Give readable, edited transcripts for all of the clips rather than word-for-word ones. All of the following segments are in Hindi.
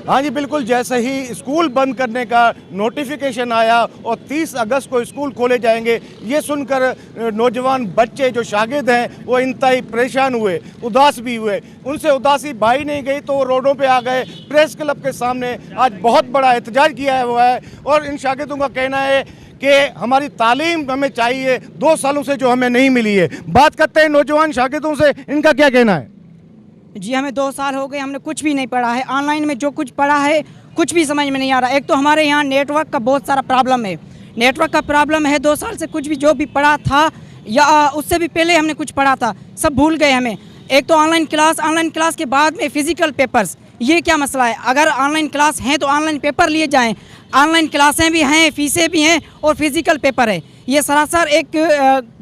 हाँ जी बिल्कुल, जैसे ही स्कूल बंद करने का नोटिफिकेशन आया और 30 अगस्त को स्कूल खोले जाएंगे, ये सुनकर नौजवान बच्चे जो शागिर्द हैं वो इंतहाई परेशान हुए, उदास भी हुए। उनसे उदासी भाई नहीं गई तो वो रोडों पे आ गए, प्रेस क्लब के सामने आज बहुत बड़ा एहतजाज किया हुआ है। और इन शागिर्दों का कहना है कि हमारी तालीम हमें चाहिए, 2 सालों से जो हमें नहीं मिली है। बात करते हैं नौजवान शागिर्दों से, इनका क्या कहना है? जी हमें 2 साल हो गए, हमने कुछ भी नहीं पढ़ा है। ऑनलाइन में जो कुछ पढ़ा है कुछ भी समझ में नहीं आ रहा। एक तो हमारे यहाँ नेटवर्क का बहुत सारा प्रॉब्लम है, नेटवर्क का प्रॉब्लम है। 2 साल से कुछ भी जो भी पढ़ा था या उससे भी पहले हमने कुछ पढ़ा था सब भूल गए हमें। एक तो ऑनलाइन क्लास के बाद में फिजिकल पेपर्स, ये क्या मसला है? अगर ऑनलाइन क्लास हैं तो ऑनलाइन पेपर लिए जाएँ। ऑनलाइन क्लासें भी हैं, फीसें भी हैं और फिजिकल पेपर है। ये सरासर एक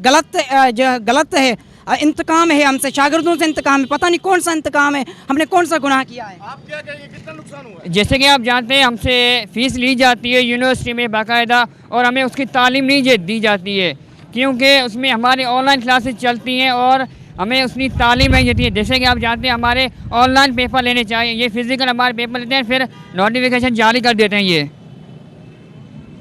गलत है। इंतकाम है हमसे, शागिर्दों से इंतकाम है। पता नहीं कौन सा इंतकाम है, हमने कौन सा गुनाह किया है। आप क्या कहेंगे, कितना नुकसान हुआ है? जैसे कि आप जानते हैं हमसे फ़ीस ली जाती है यूनिवर्सिटी में बाकायदा, और हमें उसकी तालीम नहीं दी जाती है, क्योंकि उसमें हमारी ऑनलाइन क्लासेस चलती हैं और हमें उसकी तालीम नहीं देती है। जैसे कि आप जानते हैं हमारे ऑनलाइन पेपर लेने चाहिए, ये फिज़िकल हमारे पेपर लेते हैं फिर नोटिफिकेशन जारी कर देते हैं ये।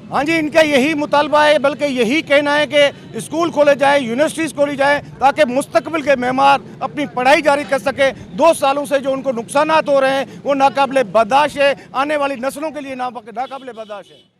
हाँ जी, इनका यही मुतालबा है, बल्कि यही कहना है कि स्कूल खोले जाए, यूनिवर्सिटीज़ खोली जाए, ताकि मुस्तकबिल के मेहमान अपनी पढ़ाई जारी कर सके। 2 सालों से जो उनको नुकसानात हो रहे हैं वो नाकाबिले बर्दाश्त है, आने वाली नस्लों के लिए नाकाबिले बर्दाश्त है।